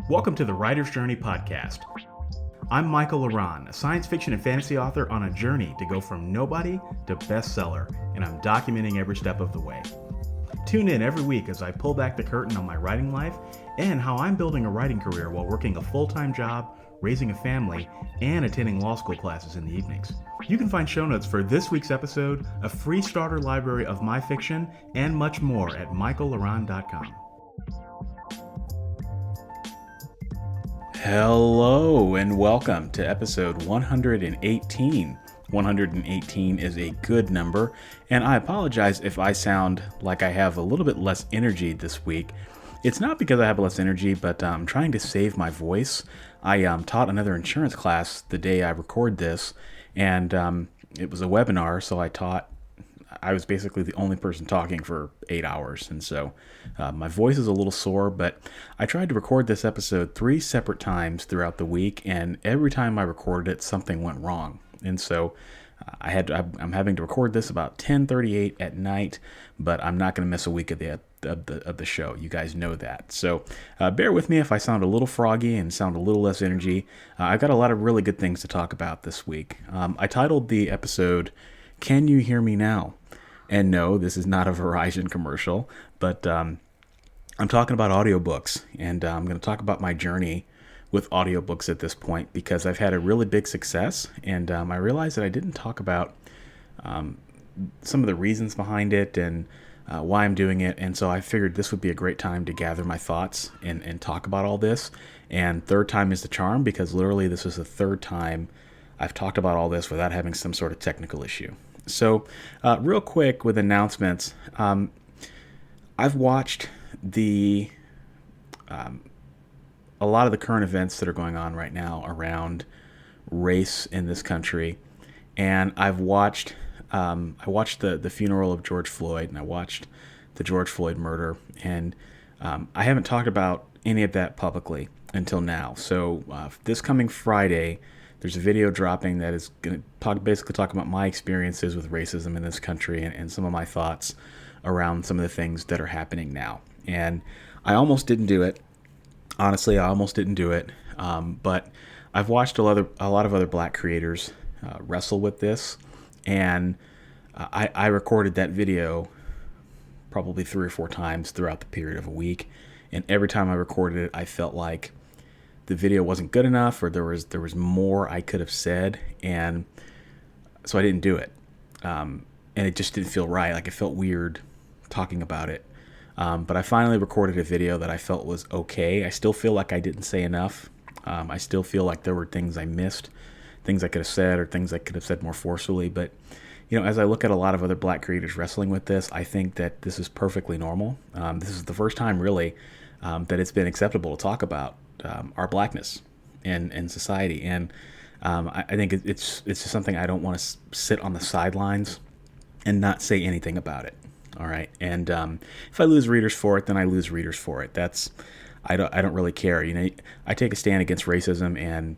Welcome to the Writer's Journey podcast. I'm Michael Laron, a science fiction and fantasy author on a journey to go from nobody to bestseller, and I'm documenting every step of the way. Tune in every week as I pull back the curtain on my writing life and how I'm building a writing career while working a full-time job, raising a family, and attending law school classes in the evenings. You can find show notes for this week's episode, a free starter library of my fiction, and much more at michaellaron.com. Hello and welcome to episode 118. 118 is a good number, and I apologize if I sound like I have a little bit less energy this week. It's not because I have less energy, but I'm trying to save my voice. I taught another insurance class the day I record this, and it was a webinar, so I was basically the only person talking for 8 hours, and so my voice is a little sore, but I tried to record this episode 3 separate times throughout the week, and every time I recorded it, something went wrong. And so I'm having to record this about 10:38 at night, but I'm not going to miss a week of the show. You guys know that. So bear with me if I sound a little froggy and sound a little less energy. I've got a lot of really good things to talk about this week. I titled the episode, "Can You Hear Me Now?" And no, this is not a Verizon commercial, but I'm talking about audiobooks, and I'm going to talk about my journey with audiobooks at this point because I've had a really big success, and I realized that I didn't talk about some of the reasons behind it and why I'm doing it, and so I figured this would be a great time to gather my thoughts and talk about all this. And third time is the charm, because literally this is the third time I've talked about all this without having some sort of technical issue. So real quick with announcements, I've watched a lot of the current events that are going on right now around race in this country, and I watched the funeral of George Floyd, and I watched the George Floyd murder, and I haven't talked about any of that publicly until now. So this coming Friday, there's a video dropping that is going to basically talk about my experiences with racism in this country and some of my thoughts around some of the things that are happening now. And I almost didn't do it. Honestly, I almost didn't do it, but I've watched a lot of other Black creators wrestle with this, and I recorded that video probably 3 or 4 times throughout the period of a week, and every time I recorded it, I felt like the video wasn't good enough, or there was more I could have said, and so I didn't do it, and it just didn't feel right. Like, it felt weird talking about it. But I finally recorded a video that I felt was okay. I still feel like I didn't say enough. I still feel like there were things I missed, things I could have said, or things I could have said more forcefully. But, as I look at a lot of other Black creators wrestling with this, I think that this is perfectly normal. This is the first time, really, that it's been acceptable to talk about our Blackness in society. And I think it's just something I don't want to sit on the sidelines and not say anything about it. All right, and if I lose readers for it, then I lose readers for it. I don't really care. I take a stand against racism and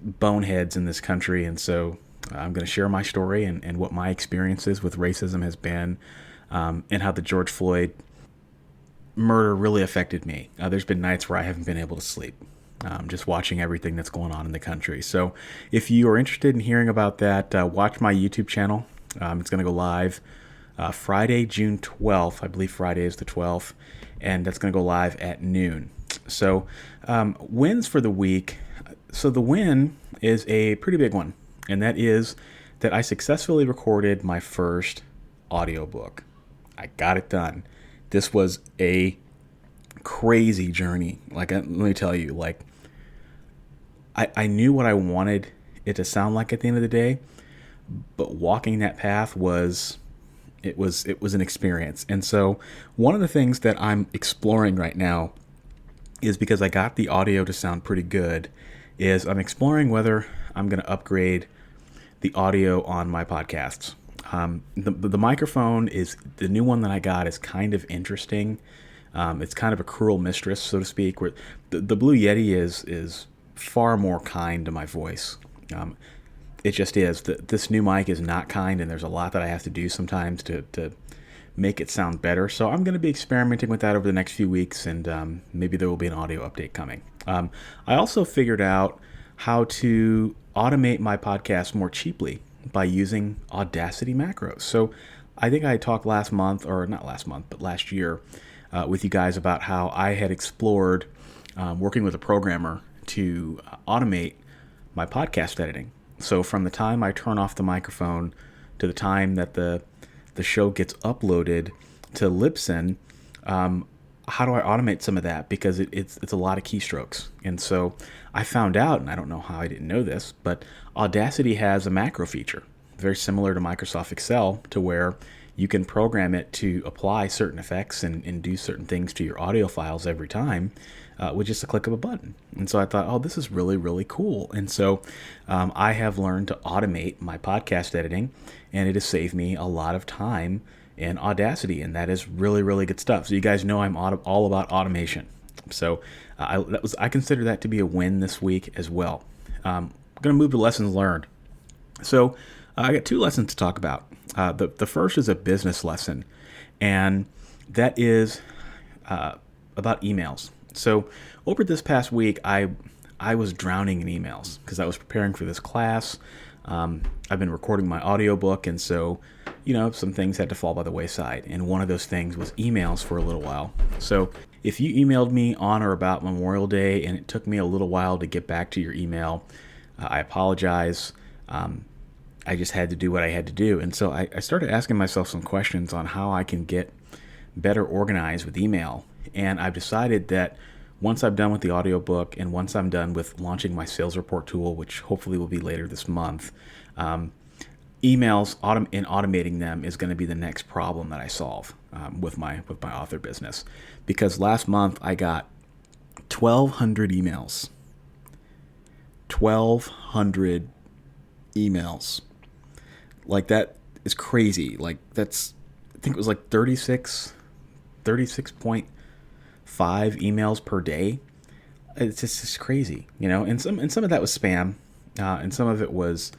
boneheads in this country, and so I'm going to share my story and what my experiences with racism has been, and how the George Floyd murder really affected me. There's been nights where I haven't been able to sleep, just watching everything that's going on in the country. So if you are interested in hearing about that, watch my YouTube channel. It's going to go live Friday, June 12th. I believe Friday is the 12th, and that's going to go live at noon. So wins for the week. So the win is a pretty big one, and that is that I successfully recorded my first audiobook. I got it done. This was a crazy journey. Let me tell you, I knew what I wanted it to sound like at the end of the day, but walking that path was an experience. And so one of the things that I'm exploring right now is, because I got the audio to sound pretty good, is I'm exploring whether I'm going to upgrade the audio on my podcasts. The microphone is the new one that I got is kind of interesting. It's kind of a cruel mistress, so to speak, where the Blue Yeti is far more kind to my voice. It just is. This new mic is not kind, and there's a lot that I have to do sometimes to make it sound better. So I'm going to be experimenting with that over the next few weeks, and maybe there will be an audio update coming. I also figured out how to automate my podcast more cheaply by using Audacity macros. So I think I talked last month, or not last month, but last year with you guys about how I had explored working with a programmer to automate my podcast editing. So from the time I turn off the microphone to the time that the show gets uploaded to Libsyn, how do I automate some of that? Because it's a lot of keystrokes. And so I found out, and I don't know how I didn't know this, but Audacity has a macro feature, very similar to Microsoft Excel, to where you can program it to apply certain effects and do certain things to your audio files every time with just a click of a button. And so I thought, oh, this is really, really cool. And so I have learned to automate my podcast editing, and it has saved me a lot of time in Audacity, and that is really, really good stuff. So you guys know I'm all about automation. So I consider that to be a win this week as well. I'm going to move to lessons learned. So I got 2 lessons to talk about. The first is a business lesson, and that is about emails. So over this past week, I was drowning in emails because I was preparing for this class. I've been recording my audiobook, and so, some things had to fall by the wayside. And one of those things was emails for a little while. So if you emailed me on or about Memorial Day and it took me a little while to get back to your email, I apologize. I just had to do what I had to do. And so I started asking myself some questions on how I can get better organized with email. And I've decided that once I'm done with the audiobook and once I'm done with launching my sales report tool, which hopefully will be later this month, emails and automating them is going to be the next problem that I solve with my author business. Because last month I got 1,200 emails. 1,200 emails. Like, that is crazy. Like, I think it was like 36.5 emails per day. It's just crazy, and some of that was spam, and some of it was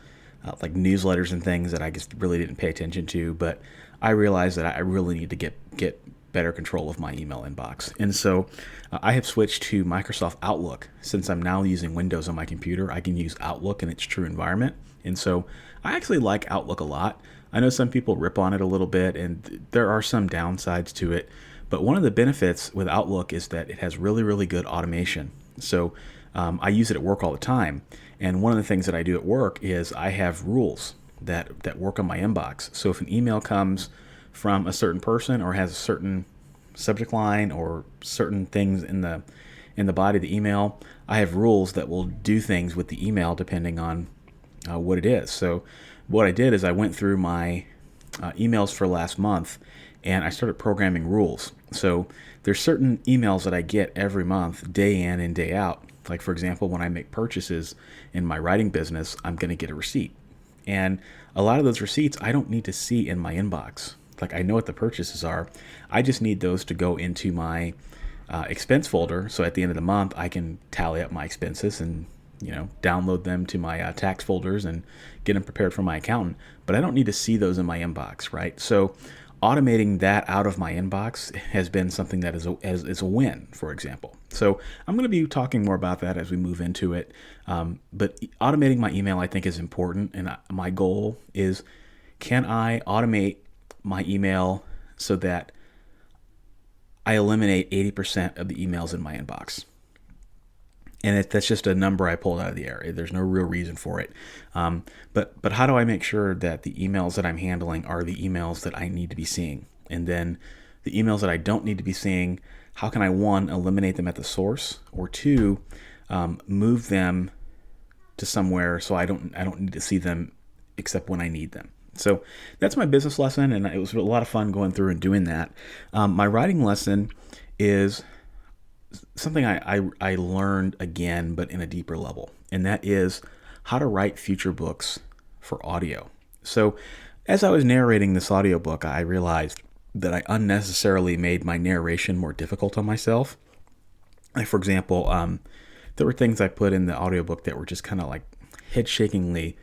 like newsletters and things that I just really didn't pay attention to. But I realized that I really need to get better control of my email inbox. And so I have switched to Microsoft Outlook. Since I'm now using Windows on my computer, I can use Outlook in its true environment. And so I actually like Outlook a lot. I know some people rip on it a little bit, and there are some downsides to it. But one of the benefits with Outlook is that it has really, really good automation. So I use it at work all the time. And one of the things that I do at work is I have rules that work on my inbox. So if an email comes from a certain person or has a certain subject line or certain things in the body of the email, I have rules that will do things with the email depending on what it is. So what I did is I went through my emails for last month, and I started programming rules. So there's certain emails that I get every month, day in and day out. Like, for example, when I make purchases in my writing business, I'm going to get a receipt. And a lot of those receipts I don't need to see in my inbox. Like, I know what the purchases are. I just need those to go into my expense folder. So at the end of the month, I can tally up my expenses and download them to my tax folders and get them prepared for my accountant. But I don't need to see those in my inbox, right? So automating that out of my inbox has been something that is a win, for example. So I'm going to be talking more about that as we move into it. But automating my email, I think, is important. And my goal is, can I automate my email so that I eliminate 80% of the emails in my inbox? And that's just a number I pulled out of the air. There's no real reason for it. But how do I make sure that the emails that I'm handling are the emails that I need to be seeing? And then the emails that I don't need to be seeing, how can I, 1, eliminate them at the source, or 2, move them to somewhere so I don't need to see them except when I need them? So that's my business lesson, and it was a lot of fun going through and doing that. My writing lesson is something I learned again, but in a deeper level, and that is how to write future books for audio. So as I was narrating this audiobook, I realized that I unnecessarily made my narration more difficult on myself. Like, for example, there were things I put in the audiobook that were just kind of like head-shakingly,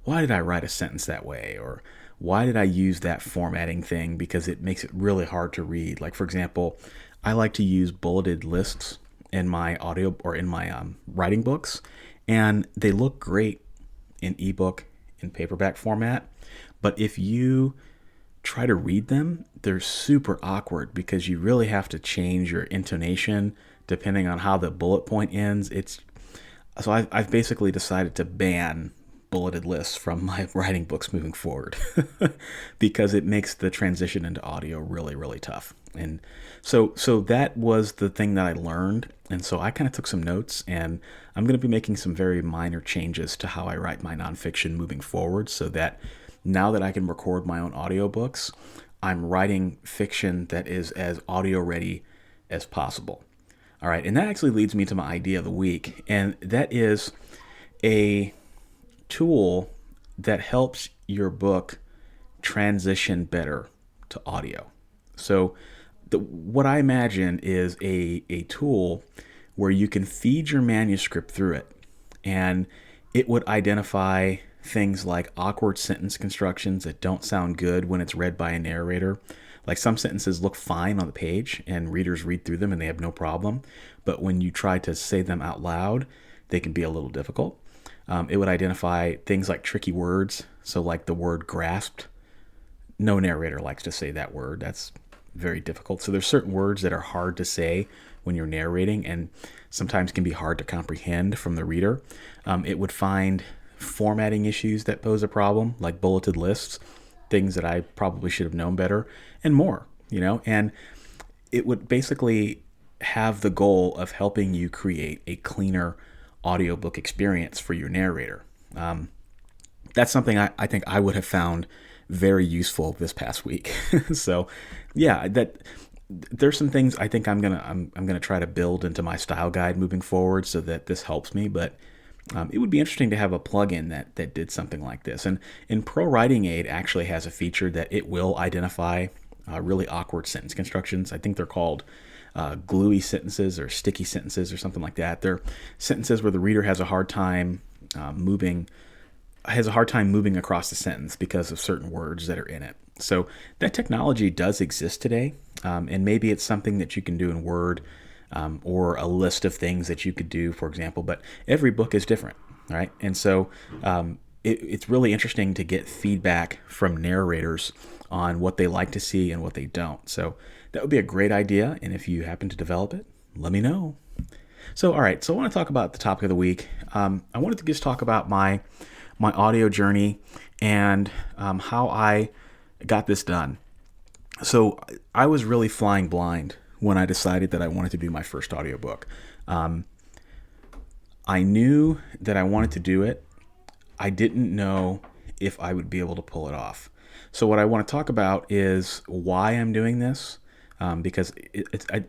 why did I write a sentence that way? Or why did I use that formatting thing? Because it makes it really hard to read. Like, for example, I like to use bulleted lists in my audio or in my writing books, and they look great in ebook and paperback format. But if you try to read them, they're super awkward because you really have to change your intonation depending on how the bullet point ends. I've basically decided to ban bulleted lists from my writing books moving forward because it makes the transition into audio really, really tough. And so that was the thing that I learned. And so I kind of took some notes, and I'm going to be making some very minor changes to how I write my nonfiction moving forward, so that now that I can record my own audiobooks, I'm writing fiction that is as audio ready as possible. All right, and that actually leads me to my idea of the week, and that is a tool that helps your book transition better to audio. So what I imagine is a tool where you can feed your manuscript through it, and it would identify things like awkward sentence constructions that don't sound good when it's read by a narrator. Like, some sentences look fine on the page and readers read through them and they have no problem, but when you try to say them out loud, they can be a little difficult. It would identify things like tricky words. So like the word grasped, no narrator likes to say that word. That's very difficult. So there's certain words that are hard to say when you're narrating and sometimes can be hard to comprehend from the reader. It would find formatting issues that pose a problem, like bulleted lists, things that I probably should have known better, and more, and it would basically have the goal of helping you create a cleaner audiobook experience for your narrator. That's something I think I would have found very useful this past week. So yeah, there's some things I think I'm gonna try to build into my style guide moving forward so that this helps me, but it would be interesting to have a plugin that did something like this. And Pro Writing Aid actually has a feature that it will identify really awkward sentence constructions. I think they're called gluey sentences or sticky sentences or something like that. They're sentences where the reader has a hard time moving across the sentence because of certain words that are in it. So that technology does exist today, and maybe it's something that you can do in Word, or a list of things that you could do, for example, but every book is different, right? And so it's really interesting to get feedback from narrators on what they like to see and what they don't. So that would be a great idea, and if you happen to develop it, let me know. So, all right, so I want to talk about the topic of the week. I wanted to just talk about my audio journey and how I got this done. So I was really flying blind when I decided that I wanted to do my first audiobook. I knew that I wanted to do it. I didn't know if I would be able to pull it off. So what I want to talk about is why I'm doing this, because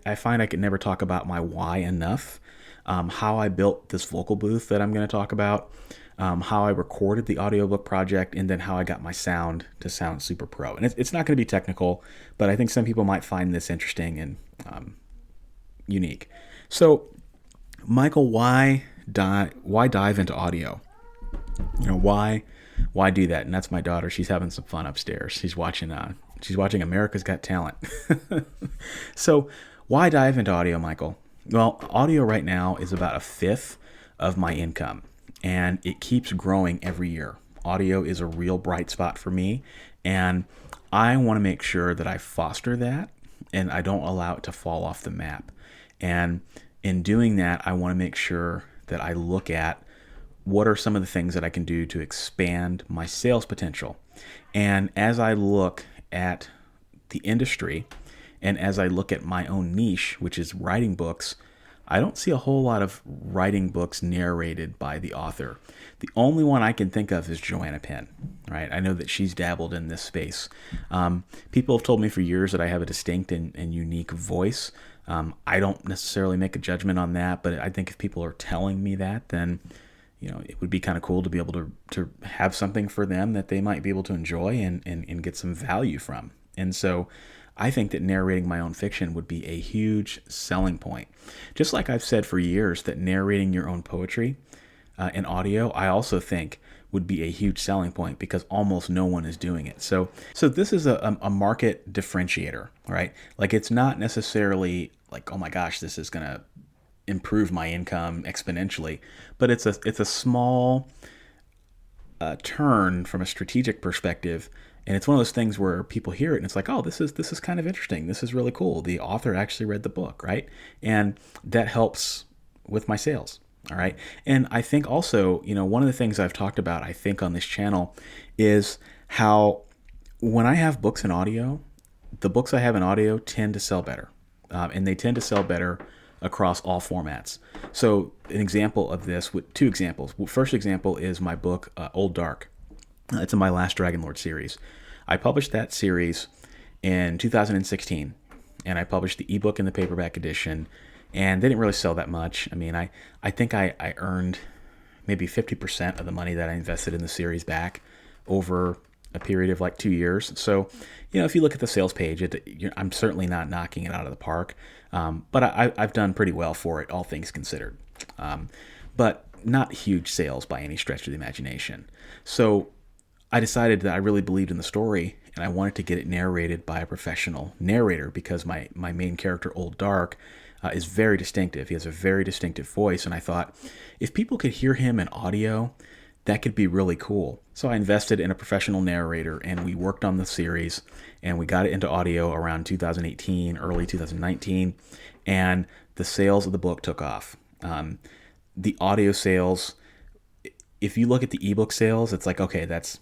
I find I can never talk about my why enough. How I built this vocal booth that I'm going to talk about, how I recorded the audiobook project, and then how I got my sound to sound super pro. And it's not going to be technical, but I think some people might find this interesting and unique. So, Michael, why dive into audio? Why do that? And that's my daughter. She's having some fun upstairs. She's watching America's Got Talent. So, why dive into audio, Michael? Well, audio right now is about 1/5 of my income, and it keeps growing every year. Audio is a real bright spot for me, and I want to make sure that I foster that and I don't allow it to fall off the map. And in doing that, I want to make sure that I look at what are some of the things that I can do to expand my sales potential. And as I look at the industry, and as I look at my own niche, which is writing books, I don't see a whole lot of writing books narrated by the author. The only one I can think of is Joanna Penn, right? I know that she's dabbled in this space. People have told me for years that I have a distinct and unique voice. I don't necessarily make a judgment on that, but I think if people are telling me that, then it would be kind of cool to be able to have something for them that they might be able to enjoy and get some value from. And so I think that narrating my own fiction would be a huge selling point. Just like I've said for years that narrating your own poetry in audio, I also think would be a huge selling point because almost no one is doing it. So this is a market differentiator, right? Like it's not necessarily like, oh my gosh, this is going to improve my income exponentially, but it's a small turn from a strategic perspective. And it's one of those things where people hear it and it's like, oh, this is kind of interesting. This is really cool. The author actually read the book, right? And that helps with my sales. All right. And I think also, one of the things I've talked about, I think on this channel is how when I have books in audio, the books I have in audio tend to sell better. And they tend to sell better across all formats. So an example of this, with two examples. First example is my book, Old Dark. It's in my Last Dragonlord series. I published that series in 2016, and I published the ebook and the paperback edition, and they didn't really sell that much. I mean, I think I earned maybe 50% of the money that I invested in the series back over a period of like 2 years. So, if you look at the sales page, I'm certainly not knocking it out of the park, but I've done pretty well for it, all things considered. But not huge sales by any stretch of the imagination. So I decided that I really believed in the story and I wanted to get it narrated by a professional narrator because my main character, Old Dark, is very distinctive. He has a very distinctive voice, and I thought if people could hear him in audio, that could be really cool. So I invested in a professional narrator and we worked on the series and we got it into audio around 2018, early 2019, and the sales of the book took off. The audio sales, if you look at the ebook sales, it's like, okay, that's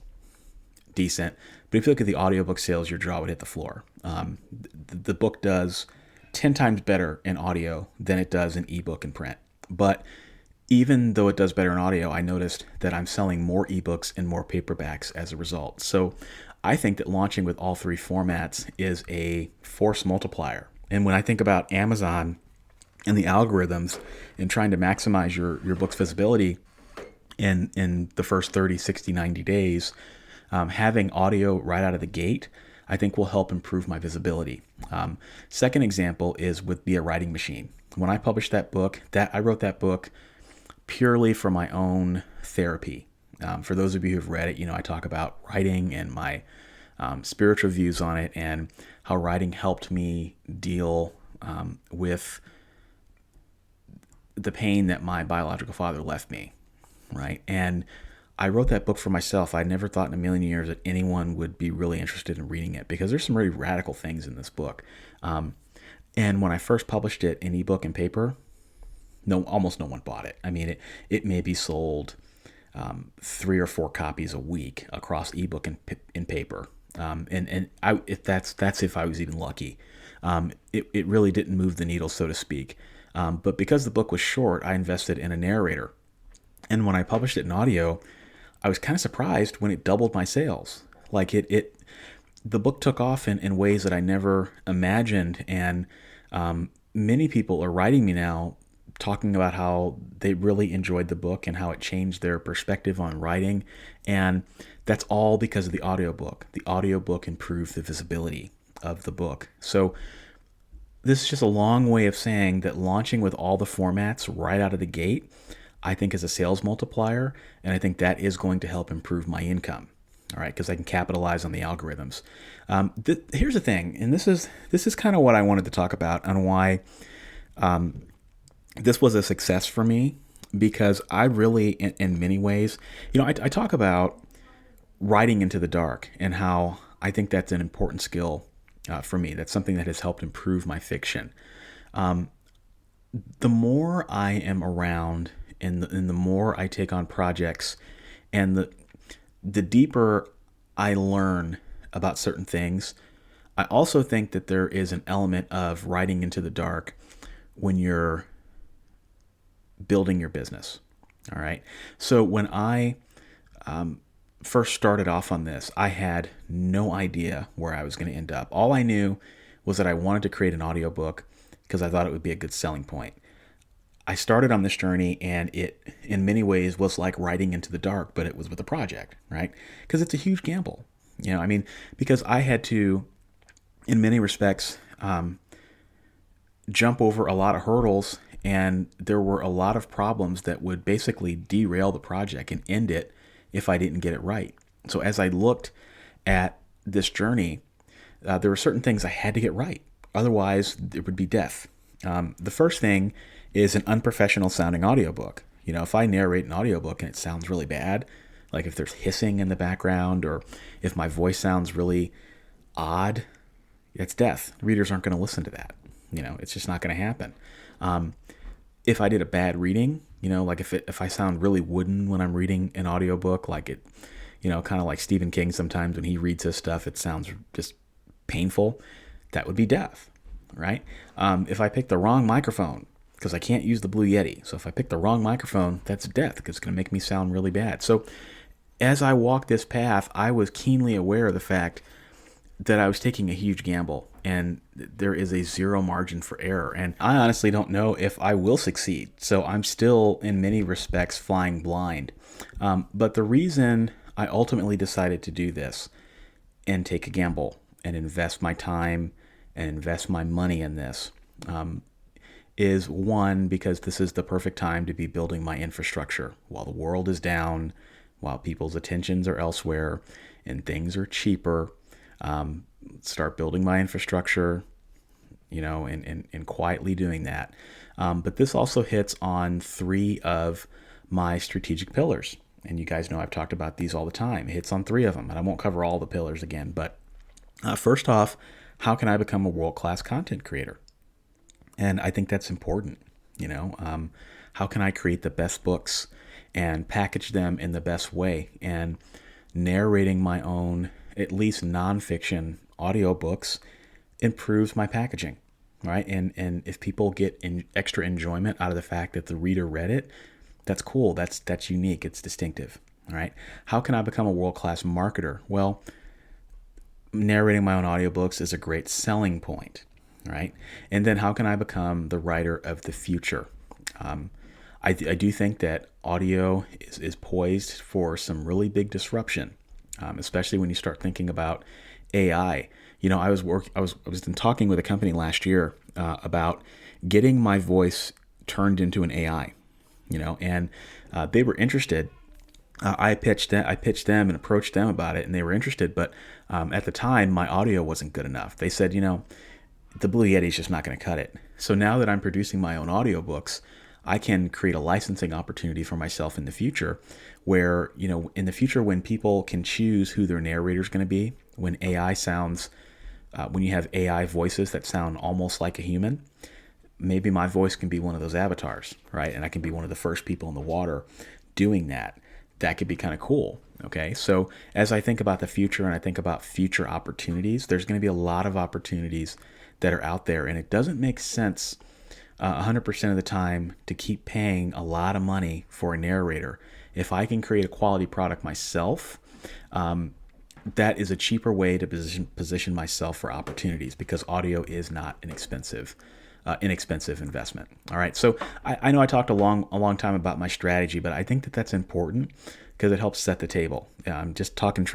decent. But if you look at the audiobook sales, your jaw would hit the floor. The book does 10 times better in audio than it does in ebook and print. But even though it does better in audio, I noticed that I'm selling more ebooks and more paperbacks as a result. So I think that launching with all three formats is a force multiplier. And when I think about Amazon and the algorithms and trying to maximize your book's visibility in the first 30, 60, 90 days, having audio right out of the gate, I think will help improve my visibility. Second example is with Be a Writing Machine. When I published that book, I wrote that book purely for my own therapy. For those of you who've read it, I talk about writing and my spiritual views on it and how writing helped me deal with the pain that my biological father left me, right? And I wrote that book for myself. I never thought in a million years that anyone would be really interested in reading it because there's some really radical things in this book. And when I first published it in ebook and paper, almost no one bought it. I mean, it maybe sold 3 or 4 copies a week across ebook and paper. That's if I was even lucky. It really didn't move the needle, so to speak. But because the book was short, I invested in a narrator. And when I published it in audio, I was kind of surprised when it doubled my sales. Like the book took off in ways that I never imagined. And many people are writing me now talking about how they really enjoyed the book and how it changed their perspective on writing. And that's all because of the audiobook. The audiobook improved the visibility of the book. So this is just a long way of saying that launching with all the formats right out of the gate, I think is a sales multiplier, and I think that is going to help improve my income. All right, because I can capitalize on the algorithms. Here's the thing, and this is kind of what I wanted to talk about on why this was a success for me, because I really, in many ways, I talk about writing into the dark and how I think that's an important skill for me. That's something that has helped improve my fiction. The more I am around and the more I take on projects and the deeper I learn about certain things, I also think that there is an element of writing into the dark when you're building your business. All right. So when I first started off on this, I had no idea where I was going to end up. All I knew was that I wanted to create an audiobook because I thought it would be a good selling point. I started on this journey and it, in many ways, was like writing into the dark, but it was with a project, right? Because it's a huge gamble. Because I had to, in many respects, jump over a lot of hurdles, and there were a lot of problems that would basically derail the project and end it if I didn't get it right. So as I looked at this journey, there were certain things I had to get right. Otherwise, it would be death. The first thing is an unprofessional sounding audiobook. If I narrate an audiobook and it sounds really bad, like if there's hissing in the background or if my voice sounds really odd, it's death. Readers aren't going to listen to that. It's just not going to happen. If I did a bad reading, like if I sound really wooden when I'm reading an audiobook, like it, kind of like Stephen King sometimes when he reads his stuff, it sounds just painful, that would be death, right? If I pick the wrong microphone, because I can't use the Blue Yeti, so if I pick the wrong microphone, that's death, because it's going to make me sound really bad. So as I walked this path, I was keenly aware of the fact that I was taking a huge gamble, and there is a zero margin for error. And I honestly don't know if I will succeed. So I'm still, in many respects, flying blind. But the reason I ultimately decided to do this and take a gamble and invest my time and invest my money in this is, one, because this is the perfect time to be building my infrastructure while the world is down, while people's attentions are elsewhere and things are cheaper. Start building my infrastructure, and quietly doing that. But this also hits on 3 of my strategic pillars. And you guys know I've talked about these all the time. It hits on 3 of them, and I won't cover all the pillars again. But first off, how can I become a world-class content creator? And I think that's important. How can I create the best books and package them in the best way? And narrating my own, at least nonfiction audiobooks, improves my packaging, right? And if people get extra enjoyment out of the fact that the reader read it, that's cool. That's unique. It's distinctive, all right? How can I become a world-class marketer? Well, narrating my own audiobooks is a great selling point, right? And then how can I become the writer of the future? I do think that audio is poised for some really big disruption. Especially when you start thinking about AI. I was talking with a company last year about getting my voice turned into an AI. And they were interested. I pitched them and approached them about it, and they were interested. But at the time, my audio wasn't good enough. They said, the Blue Yeti is just not going to cut it. So now that I'm producing my own audiobooks, I can create a licensing opportunity for myself in the future where, in the future when people can choose who their narrator is going to be, when AI sounds, when you have AI voices that sound almost like a human, maybe my voice can be one of those avatars, right? And I can be one of the first people in the water doing that. That could be kind of cool. Okay. So as I think about the future and I think about future opportunities, there's going to be a lot of opportunities that are out there, and it doesn't make sense 100% of the time to keep paying a lot of money for a narrator. If I can create a quality product myself, that is a cheaper way to position myself for opportunities, because audio is not an inexpensive investment. All right. So I know I talked a long time about my strategy, but I think that that's important because it helps set the table. I'm just talking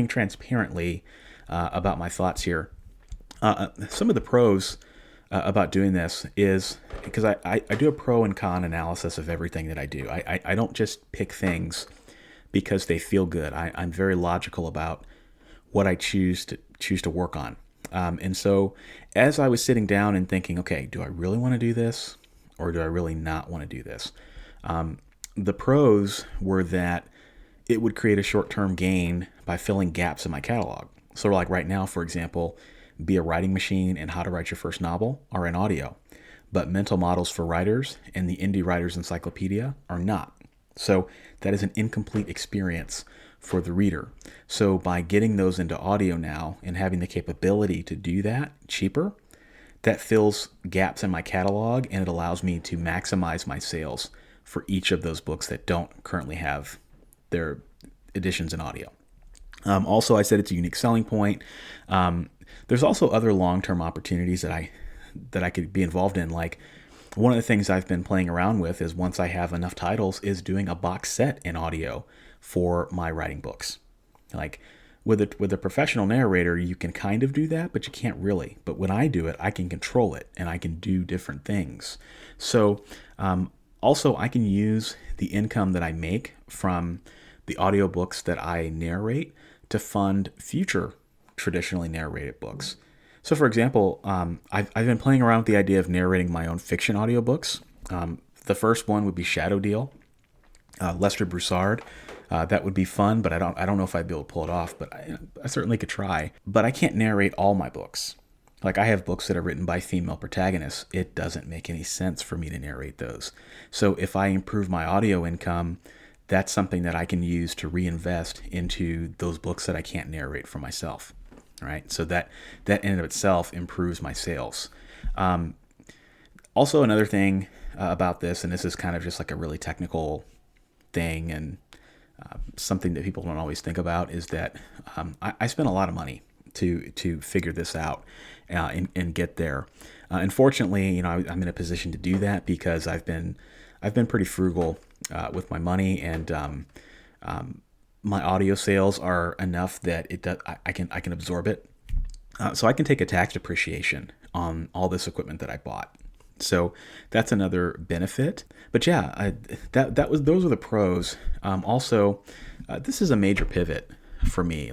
transparently about my thoughts here. Some of the pros about doing this is because I do a pro and con analysis of everything that I do. I don't just pick things because they feel good. I'm very logical about what I choose to work on. And so as I was sitting down and thinking, okay, do I really want to do this or do I really not want to do this? The pros were that it would create a short-term gain by filling gaps in my catalog. So like right now, for example, Be a Writing Machine and How to Write Your First Novel are in audio, but Mental Models for Writers and the Indie Writers Encyclopedia are not. So that is an incomplete experience for the reader. So by getting those into audio now and having the capability to do that cheaper, that fills gaps in my catalog, and it allows me to maximize my sales for each of those books that don't currently have their editions in audio. Also, I said it's a unique selling point. There's also other long-term opportunities that I could be involved in. Like one of the things I've been playing around with is, once I have enough titles, is doing a box set in audio for my writing books. Like with a professional narrator, you can kind of do that, but you can't really. But when I do it, I can control it and I can do different things. So also I can use the income that I make from the audiobooks that I narrate to fund future traditionally narrated books. So, for example, I've been playing around with the idea of narrating my own fiction audiobooks. The first one would be Shadow Deal, Lester Broussard. That would be fun, but I don't know if I'd be able to pull it off. But I certainly could try. But I can't narrate all my books. Like I have books that are written by female protagonists. It doesn't make any sense for me to narrate those. So if I improve my audio income, that's something that I can use to reinvest into those books that I can't narrate for myself. Right. So that in and of itself improves my sales. Also, another thing about this, and this is kind of just like a really technical thing and something that people don't always think about, is that I spent a lot of money to figure this out and get there. Unfortunately, I'm in a position to do that because I've been pretty frugal with my money, and my audio sales are enough that I can absorb it. So I can take a tax depreciation on all this equipment that I bought. So that's another benefit. But yeah, those are the pros. Also, this is a major pivot for me.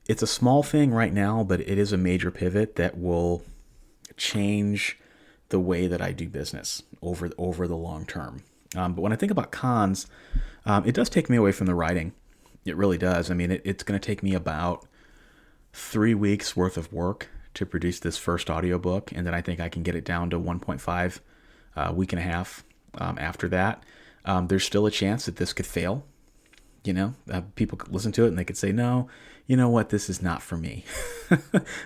It's a small thing right now, but it is a major pivot that will change the way that I do business over the long term. But when I think about cons, it does take me away from the writing. It really does. I mean, it's going to take me about 3 weeks worth of work to produce this first audiobook, and then I think I can get it down to 1.5 week and a half after that. There's still a chance that this could fail. People could listen to it and they could say, no, you know what, this is not for me.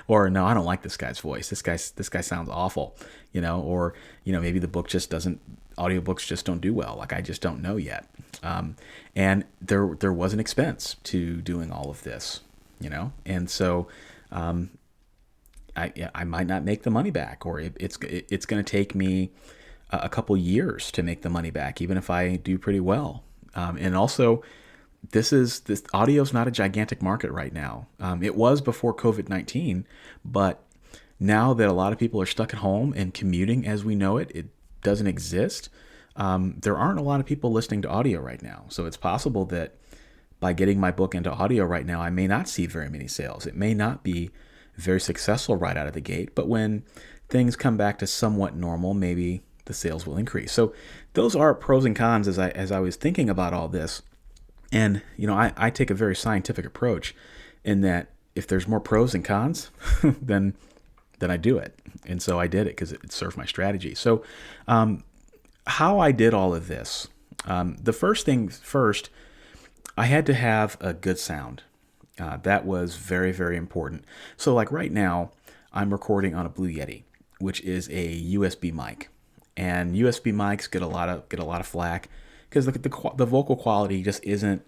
Or no, I don't like this guy's voice. This guy sounds awful, or maybe the book just doesn't, audiobooks just don't do well. I just don't know yet. And there was an expense to doing all of this, and so I might not make the money back, or it's going to take me a couple years to make the money back, even if I do pretty well. And also, this audio is not a gigantic market right now. It was before COVID-19, but now that a lot of people are stuck at home and commuting as we know it, it doesn't exist. There aren't a lot of people listening to audio right now. So it's possible that by getting my book into audio right now, I may not see very many sales. It may not be very successful right out of the gate, but when things come back to somewhat normal, maybe the sales will increase. So those are pros and cons as I was thinking about all this. And, I take a very scientific approach in that if there's more pros and cons, then I do it. And so I did it because it served my strategy. So how I did all of this, the first thing first, I had to have a good sound. That was very, very important. So like right now, I'm recording on a Blue Yeti, which is a USB mic. And USB mics get a lot of flack because the vocal quality just isn't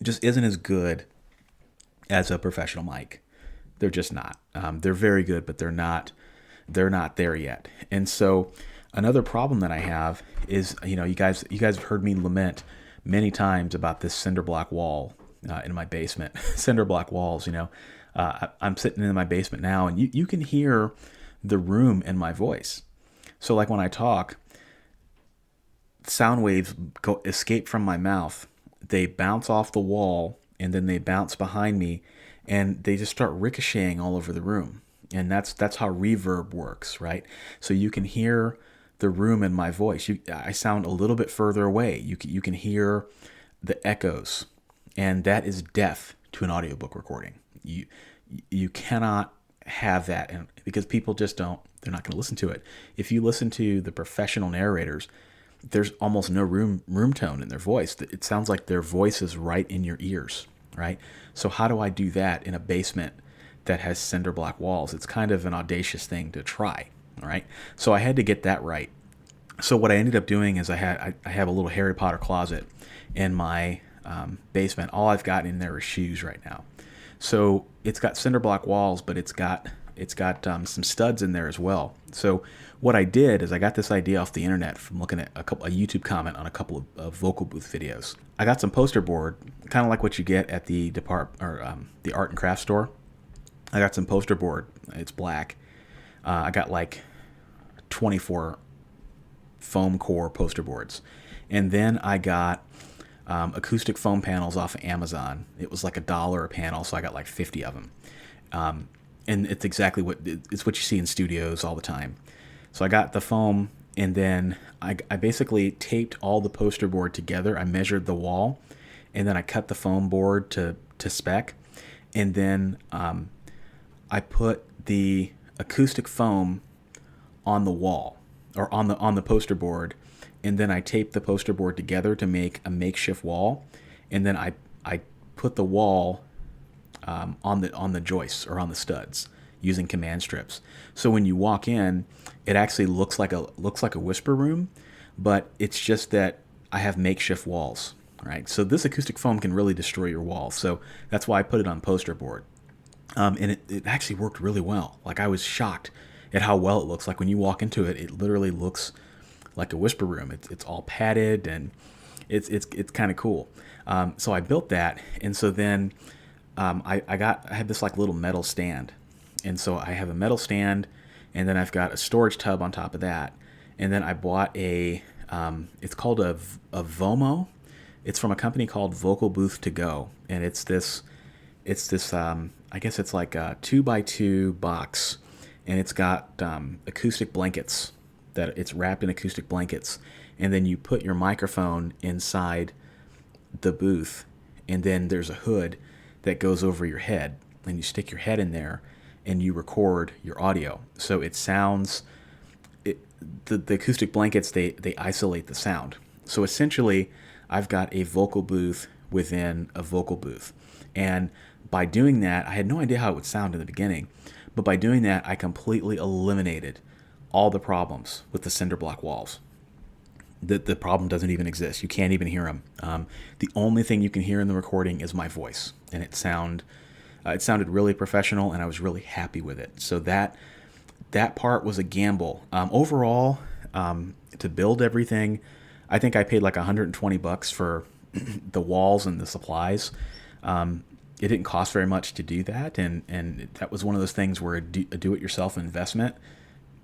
as good as a professional mic. They're just not. They're very good, but they're not there yet. And so another problem that I have is, you guys have heard me lament many times about this cinder block wall in my basement. Cinder block walls. I'm sitting in my basement now, and you can hear the room in my voice. So like when I talk, sound waves escape from my mouth. They bounce off the wall, and then they bounce behind me, and they just start ricocheting all over the room. And that's how reverb works, right? So you can hear the room in my voice. I sound a little bit further away. You can hear the echoes, and that is death to an audiobook recording. You cannot have that, and because people just don't, they're not going to listen to it. If you listen to the professional narrators, there's almost no room tone in their voice. It sounds like their voice is right in your ears, right? So how do I do that in a basement that has cinder block walls? It's kind of an audacious thing to try, all right? So I had to get that right. So what I ended up doing is I have a little Harry Potter closet in my basement. All I've got in there is shoes right now. So it's got cinder block walls, but it's got some studs in there as well. So what I did is I got this idea off the internet from looking at a YouTube comment on a couple of vocal booth videos. I got some poster board, kind of like what you get at the the art and craft store. I got some poster board. It's black. I got like 24 foam core poster boards, and then I got acoustic foam panels off of Amazon. It was like $1 a panel, so I got like 50 of them. And it's exactly it's what you see in studios all the time. So I got the foam, and then I basically taped all the poster board together. I measured the wall, and then I cut the foam board to spec, and then I put the acoustic foam on the wall, or on the poster board, and then I taped the poster board together to make a makeshift wall, and then I put the wall on the joists or on the studs using command strips. So when you walk in, it actually looks like a whisper room, but it's just that I have makeshift walls. Right. So this acoustic foam can really destroy your walls. So that's why I put it on poster board. And it actually worked really well. Like, I was shocked at how well it looks. Like, when you walk into it, it literally looks like a whisper room. It's all padded, and it's kind of cool. So I built that, and so then I had this like little metal stand, and so I have a metal stand, and then I've got a storage tub on top of that, and then I bought it's called a Vomo. It's from a company called Vocal Booth To Go, and it's this I guess it's like a 2x2 box, and it's got acoustic blankets that it's wrapped in acoustic blankets, and then you put your microphone inside the booth, and then there's a hood that goes over your head, and you stick your head in there, and you record your audio. So it sounds, the acoustic blankets, they isolate the sound. So essentially, I've got a vocal booth within a vocal booth. And by doing that, I had no idea how it would sound in the beginning, but by doing that, I completely eliminated all the problems with the cinder block walls. The problem doesn't even exist. You can't even hear them. The only thing you can hear in the recording is my voice, and it sounded really professional, and I was really happy with it. So that part was a gamble. Overall, to build everything, I think I paid like $120 for the walls and the supplies. It didn't cost very much to do that, and that was one of those things where a do-it-yourself investment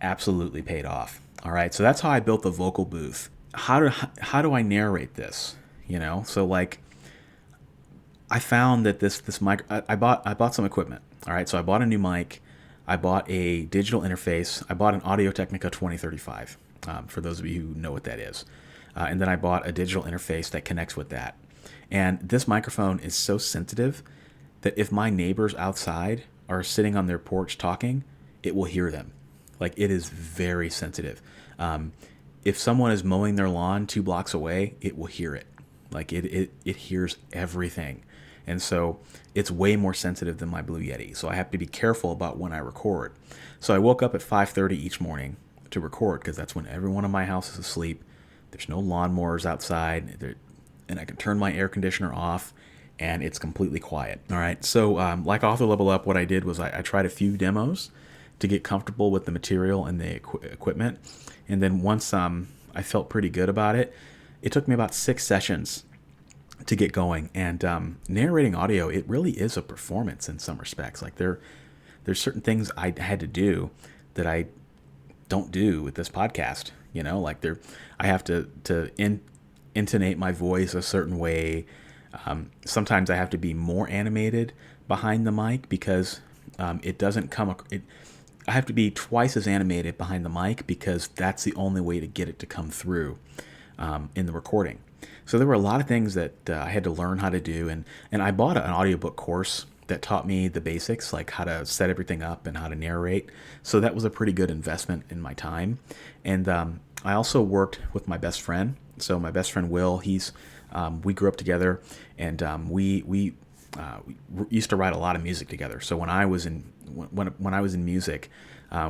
absolutely paid off. All right, so that's how I built the vocal booth. How do I narrate this? So like, I found that this mic, I bought some equipment. All right, so I bought a new mic, I bought a digital interface, I bought an Audio-Technica 2035. For those of you who know what that is. And then I bought a digital interface that connects with that. And this microphone is so sensitive that if my neighbors outside are sitting on their porch talking, it will hear them. Like, it is very sensitive. If someone is mowing their lawn 2 blocks away, it will hear it. Like, it hears everything. And so it's way more sensitive than my Blue Yeti. So I have to be careful about when I record. So I woke up at 5:30 each morning to record, because that's when everyone in my house is asleep. There's no lawnmowers outside, and I can turn my air conditioner off, and it's completely quiet. All right, so like Author Level Up, what I did was I tried a few demos to get comfortable with the material and the equipment, and then once I felt pretty good about it, it took me about 6 sessions to get going. And narrating audio, it really is a performance in some respects. Like, there's certain things I had to do that I don't do with this podcast. Like, I have to intonate my voice a certain way. Sometimes I have to be more animated behind the mic, because it doesn't come. I have to be twice as animated behind the mic, because that's the only way to get it to come through in the recording. So there were a lot of things that I had to learn how to do, and I bought an audiobook course that taught me the basics, like how to set everything up and how to narrate. So that was a pretty good investment in my time. And I also worked with my best friend. So my best friend Will, we grew up together, and we used to write a lot of music together. So when I was in music,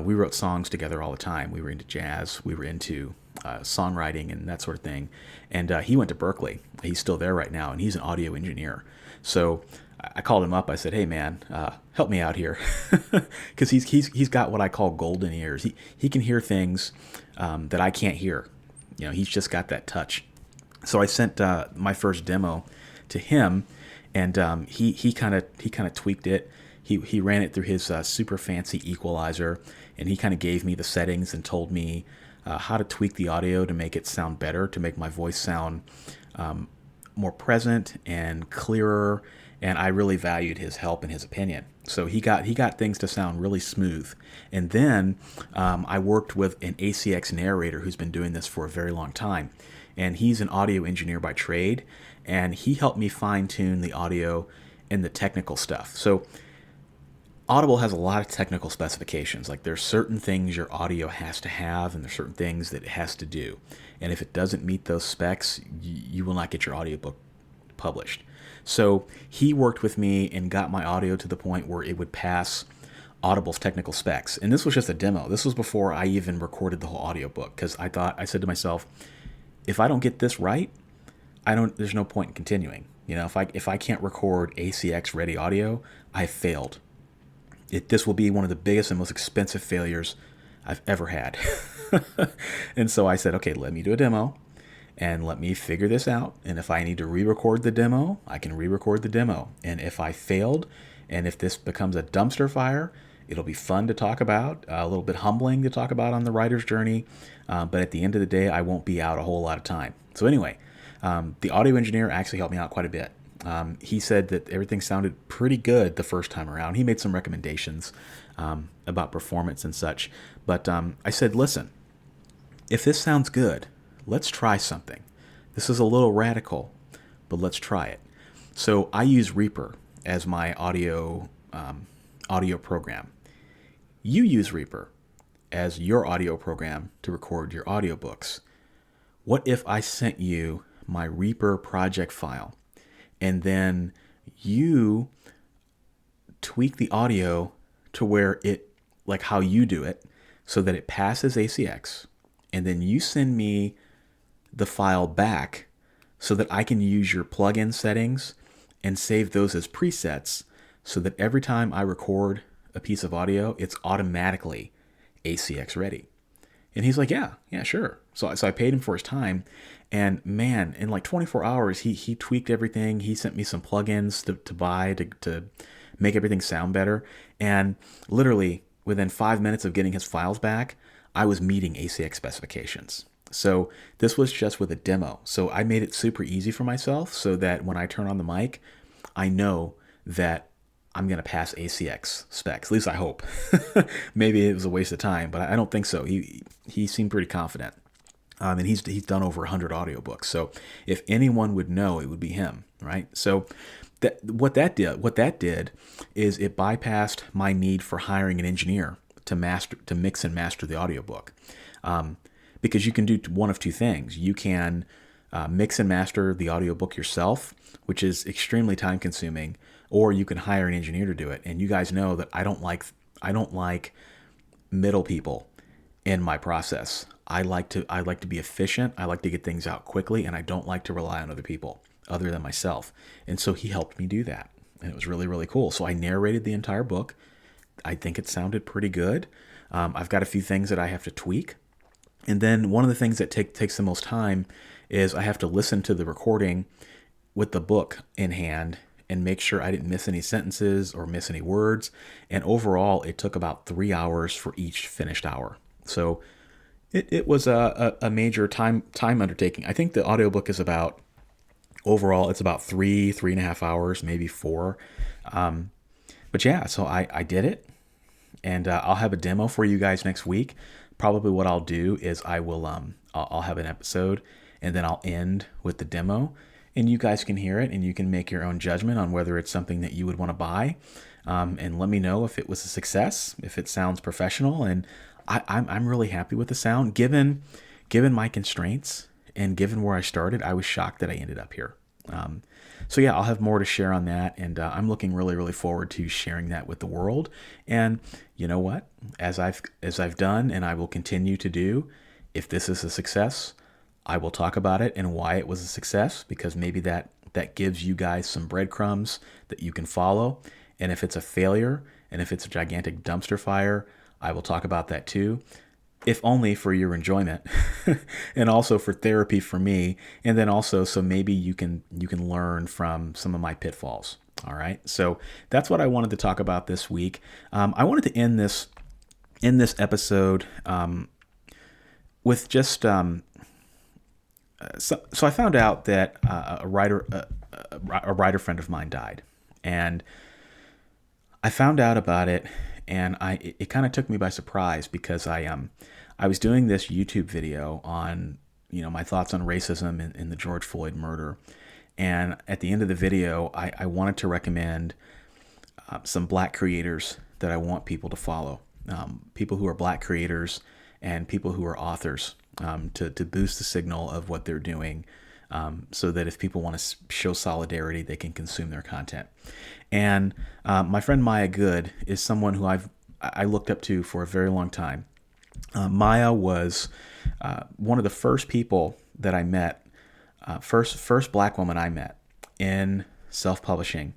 we wrote songs together all the time. We were into jazz, we were into songwriting and that sort of thing. And he went to Berkeley. He's still there right now, and he's an audio engineer. So I called him up. I said, "Hey man, help me out here," because he's got what I call golden ears. He can hear things that I can't hear. He's just got that touch. So I sent my first demo to him, and he kind of tweaked it. He ran it through his super fancy equalizer, and he kind of gave me the settings and told me how to tweak the audio to make it sound better, to make my voice sound more present and clearer, and I really valued his help and his opinion. So he got things to sound really smooth. And then I worked with an ACX narrator who's been doing this for a very long time, and he's an audio engineer by trade, and he helped me fine tune the audio and the technical stuff. So Audible has a lot of technical specifications. Like there's certain things your audio has to have, and there's certain things that it has to do. And if it doesn't meet those specs, you will not get your audiobook published. So he worked with me and got my audio to the point where it would pass Audible's technical specs. And this was just a demo. This was before I even recorded the whole audiobook, because I said to myself, if I don't get this right, there's no point in continuing. If I can't record ACX ready audio, I failed. This will be one of the biggest and most expensive failures I've ever had. And so I said, okay, let me do a demo and let me figure this out. And if I need to re-record the demo, I can re-record the demo. And if I failed, and if this becomes a dumpster fire, it'll be fun to talk about, a little bit humbling to talk about on the writer's journey. But at the end of the day, I won't be out a whole lot of time. So anyway, the audio engineer actually helped me out quite a bit. He said that everything sounded pretty good the first time around. He made some recommendations about performance and such. But I said, listen, if this sounds good, let's try something. This is a little radical, but let's try it. So I use Reaper as my audio program. You use Reaper as your audio program to record your audiobooks. What if I sent you my Reaper project file, and then you tweak the audio to where like how you do it, so that it passes ACX, and then you send me the file back so that I can use your plugin settings and save those as presets, so that every time I record a piece of audio, it's automatically ACX ready. And he's like, yeah, sure. So I paid him for his time, and man, in like 24 hours, he tweaked everything. He sent me some plugins to buy to make everything sound better. And literally within 5 minutes of getting his files back, I was meeting ACX specifications. So this was just with a demo. So I made it super easy for myself so that when I turn on the mic, I know that I'm going to pass ACX specs. At least I hope. Maybe it was a waste of time, but I don't think so. He seemed pretty confident. And he's done over 100 audiobooks. So if anyone would know, it would be him, right? So what that did is it bypassed my need for hiring an engineer to mix and master the audiobook. Because you can do one of two things. You can mix and master the audiobook yourself, which is extremely time consuming, or you can hire an engineer to do it. And you guys know that I don't like middle people in my process. I like to be efficient. I like to get things out quickly, and I don't like to rely on other people other than myself. And so he helped me do that. And it was really, really cool. So I narrated the entire book. I think it sounded pretty good. I've got a few things that I have to tweak. And then one of the things that takes the most time is I have to listen to the recording with the book in hand and make sure I didn't miss any sentences or miss any words. And overall, it took about 3 hours for each finished hour. So it was a major time undertaking. I think the audiobook is overall, it's about 3.5 hours, maybe 4. But yeah, so I did it. And I'll have a demo for you guys next week. Probably what I'll do is I'll have an episode, and then I'll end with the demo, and you guys can hear it, and you can make your own judgment on whether it's something that you would want to buy, and let me know if it was a success, if it sounds professional. And I'm really happy with the sound, given my constraints and given where I started. I was shocked that I ended up here. So yeah, I'll have more to share on that, and I'm looking really, really forward to sharing that with the world. And you know what? As I've done, and I will continue to do, if this is a success, I will talk about it and why it was a success, because maybe that gives you guys some breadcrumbs that you can follow. And if it's a failure, and if it's a gigantic dumpster fire, I will talk about that too, if only for your enjoyment and also for therapy for me. And then also, so maybe you can learn from some of my pitfalls. All right. So that's what I wanted to talk about this week. I wanted to end this episode with just So I found out that a writer friend of mine died, and I found out about it, and it kind of took me by surprise because I was doing this YouTube video on my thoughts on racism in the George Floyd murder, and at the end of the video, I wanted to recommend some Black creators that I want people to follow, people who are Black creators and people who are authors, to boost the signal of what they're doing, so that if people want to show solidarity, they can consume their content. And my friend Maya Good is someone who I looked up to for a very long time. Maya was one of the first people that I met, first Black woman I met in self-publishing,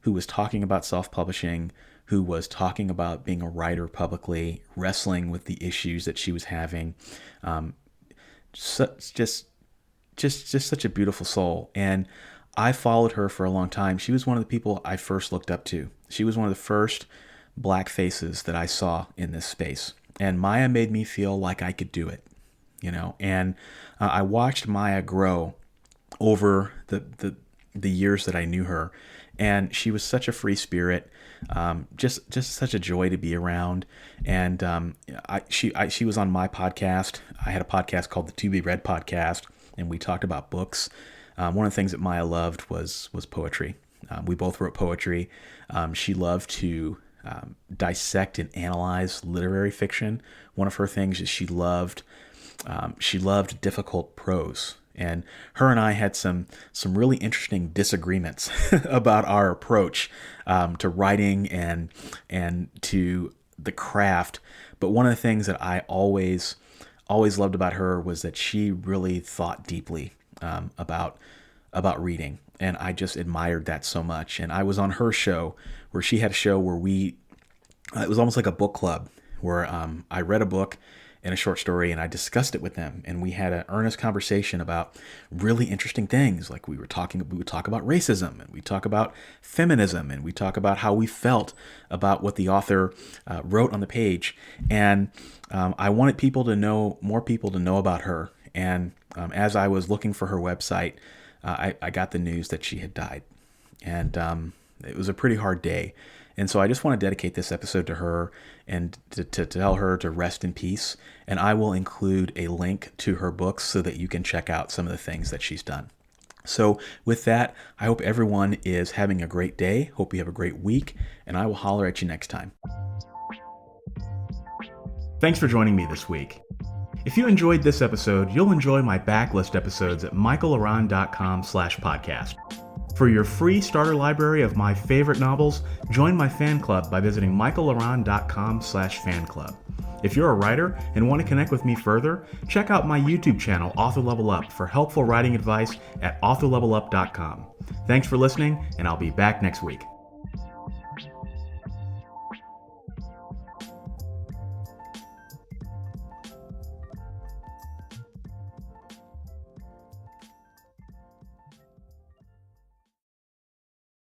who was talking about self-publishing, who was talking about being a writer publicly, wrestling with the issues that she was having. Just such a beautiful soul. And I followed her for a long time. She was one of the people I first looked up to. She was one of the first Black faces that I saw in this space. And Maya made me feel like I could do it, And I watched Maya grow over the years that I knew her. And she was such a free spirit, just such a joy to be around. And she was on my podcast. I had a podcast called the To Be Read Podcast, and we talked about books. One of the things that Maya loved was poetry. We both wrote poetry. She loved to dissect and analyze literary fiction. One of her things is she loved difficult prose. And her and I had some really interesting disagreements about our approach to writing and to the craft. But one of the things that I always loved about her was that she really thought deeply about reading, and I just admired that so much. And I was on her show, where she had a show where it was almost like a book club, where I read a book and a short story, and I discussed it with them, and we had an earnest conversation about really interesting things. Like we would talk about racism, and we talk about feminism, and we talk about how we felt about what the author wrote on the page. And I wanted more people to know about her. And as I was looking for her website, I got the news that she had died, and it was a pretty hard day. And so I just want to dedicate this episode to her and to tell her to rest in peace. And I will include a link to her books so that you can check out some of the things that she's done. So with that, I hope everyone is having a great day. Hope you have a great week, and I will holler at you next time. Thanks for joining me this week. If you enjoyed this episode, you'll enjoy my backlist episodes at michaelaran.com/podcast. For your free starter library of my favorite novels, join my fan club by visiting michaelaran.com/fanclub. If you're a writer and want to connect with me further, check out my YouTube channel, Author Level Up, for helpful writing advice at authorlevelup.com. Thanks for listening, and I'll be back next week.